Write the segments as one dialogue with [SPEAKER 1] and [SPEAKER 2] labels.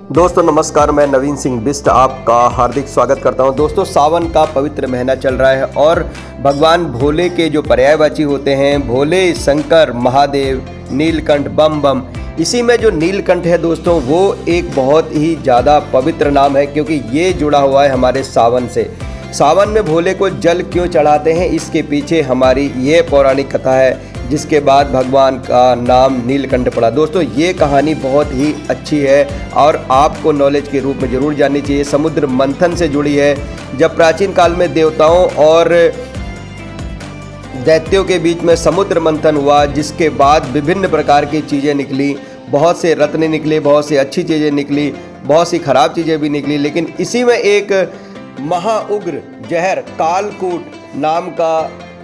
[SPEAKER 1] दोस्तों नमस्कार, मैं नवीन सिंह बिष्ट आपका हार्दिक स्वागत करता हूं। दोस्तों सावन का पवित्र महीना चल रहा है और भगवान भोले के जो पर्यायवाची होते हैं भोले, शंकर, महादेव, नीलकंठ, बम बम, इसी में जो नीलकंठ है दोस्तों वो एक बहुत ही ज़्यादा पवित्र नाम है क्योंकि ये जुड़ा हुआ है हमारे सावन से। सावन में भोले को जल क्यों चढ़ाते हैं, इसके पीछे हमारी ये पौराणिक कथा है जिसके बाद भगवान का नाम नीलकंठ पड़ा। दोस्तों ये कहानी बहुत ही अच्छी है और आपको नॉलेज के रूप में ज़रूर जाननी चाहिए। समुद्र मंथन से जुड़ी है। जब प्राचीन काल में देवताओं और दैत्यों के बीच में समुद्र मंथन हुआ, जिसके बाद विभिन्न प्रकार की चीज़ें निकली, बहुत से रत्न निकले, बहुत से अच्छी चीज़ें निकली, बहुत सी खराब चीज़ें भी निकली, लेकिन इसी में एक महाउग्र जहर कालकूट नाम का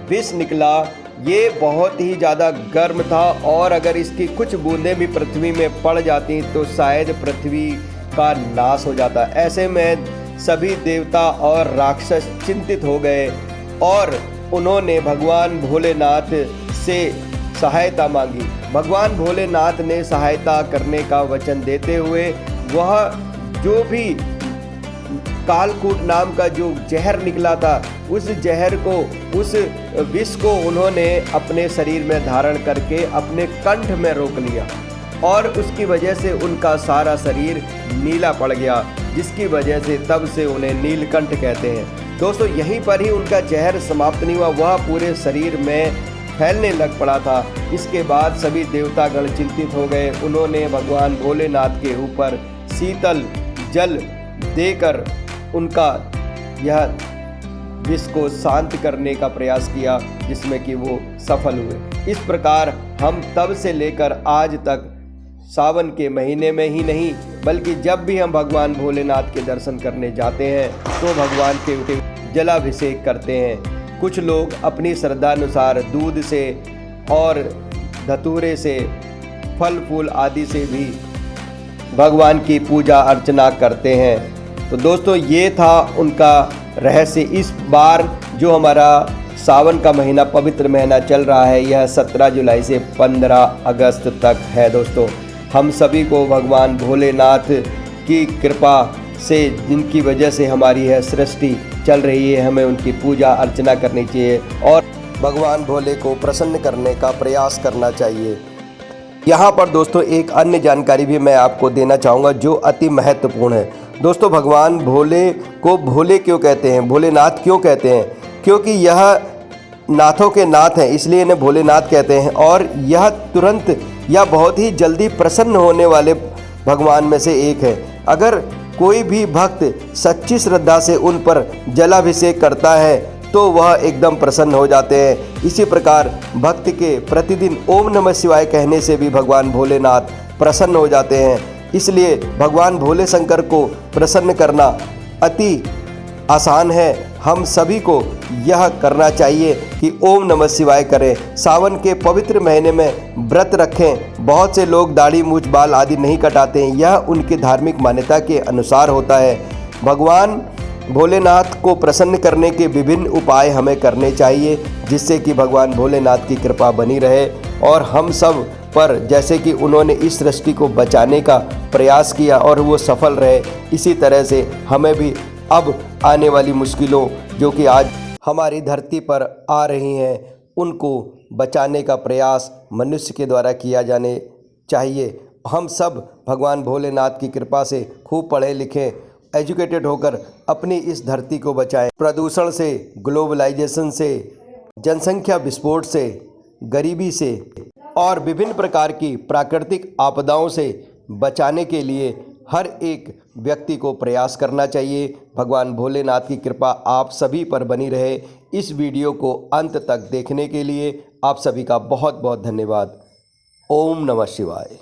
[SPEAKER 1] विष निकला। ये बहुत ही ज़्यादा गर्म था और अगर इसकी कुछ बूंदें भी पृथ्वी में पड़ जाती तो शायद पृथ्वी का नाश हो जाता। ऐसे में सभी देवता और राक्षस चिंतित हो गए और उन्होंने भगवान भोलेनाथ से सहायता मांगी। भगवान भोलेनाथ ने सहायता करने का वचन देते हुए वह जो भी कालकूट नाम का जो जहर निकला था उस जहर को, उस विष को उन्होंने अपने शरीर में धारण करके अपने कंठ में रोक लिया और उसकी वजह से उनका सारा शरीर नीला पड़ गया, जिसकी वजह से तब से उन्हें नीलकंठ कहते हैं। दोस्तों यहीं पर ही उनका जहर समाप्त नहीं हुआ, वह पूरे शरीर में फैलने लग पड़ा था। इसके बाद सभी देवतागण चिंतित हो गए। उन्होंने भगवान भोलेनाथ के ऊपर शीतल जल देकर उनका यह विष को शांत करने का प्रयास किया, जिसमें कि वो सफल हुए। इस प्रकार हम तब से लेकर आज तक सावन के महीने में ही नहीं बल्कि जब भी हम भगवान भोलेनाथ के दर्शन करने जाते हैं तो भगवान के ऊपर जलाभिषेक करते हैं। कुछ लोग अपनी श्रद्धानुसार दूध से और धतूरे से, फल फूल आदि से भी भगवान की पूजा अर्चना करते हैं। तो दोस्तों ये था उनका रहस्य। इस बार जो हमारा सावन का महीना, पवित्र महीना चल रहा है, यह 17 जुलाई से 15 अगस्त तक है। दोस्तों हम सभी को भगवान भोलेनाथ की कृपा से, जिनकी वजह से हमारी यह सृष्टि चल रही है, हमें उनकी पूजा अर्चना करनी चाहिए और भगवान भोले को प्रसन्न करने का प्रयास करना चाहिए। यहाँ पर दोस्तों एक अन्य जानकारी भी मैं आपको देना चाहूँगा जो अति महत्वपूर्ण है। दोस्तों भगवान भोले को भोले क्यों कहते हैं, भोलेनाथ क्यों कहते हैं? क्योंकि यह नाथों के नाथ हैं, इसलिए इन्हें भोलेनाथ कहते हैं और यह तुरंत या बहुत ही जल्दी प्रसन्न होने वाले भगवान में से एक है। अगर कोई भी भक्त सच्ची श्रद्धा से उन पर जलाभिषेक करता है तो वह एकदम प्रसन्न हो जाते हैं। इसी प्रकार भक्त के प्रतिदिन ओम नमः शिवाय कहने से भी भगवान भोलेनाथ प्रसन्न हो जाते हैं। इसलिए भगवान भोले शंकर को प्रसन्न करना अति आसान है। हम सभी को यह करना चाहिए कि ओम नमः शिवाय करें। सावन के पवित्र महीने में व्रत रखें। बहुत से लोग दाढ़ी मूछ बाल आदि नहीं कटाते हैं, यह उनकी धार्मिक मान्यता के अनुसार होता है। भगवान भोलेनाथ को प्रसन्न करने के विभिन्न उपाय हमें करने चाहिए जिससे कि भगवान भोलेनाथ की कृपा बनी रहे और हम सब पर, जैसे कि उन्होंने इस सृष्टि को बचाने का प्रयास किया और वो सफल रहे, इसी तरह से हमें भी अब आने वाली मुश्किलों जो कि आज हमारी धरती पर आ रही हैं उनको बचाने का प्रयास मनुष्य के द्वारा किया जाने चाहिए। हम सब भगवान भोलेनाथ की कृपा से खूब पढ़े लिखें, एजुकेटेड होकर अपनी इस धरती को बचाएं। प्रदूषण से, ग्लोबलाइजेशन से, जनसंख्या विस्फोट से, गरीबी से और विभिन्न प्रकार की प्राकृतिक आपदाओं से बचाने के लिए हर एक व्यक्ति को प्रयास करना चाहिए। भगवान भोलेनाथ की कृपा आप सभी पर बनी रहे। इस वीडियो को अंत तक देखने के लिए आप सभी का बहुत बहुत धन्यवाद। ओम नमः शिवाय।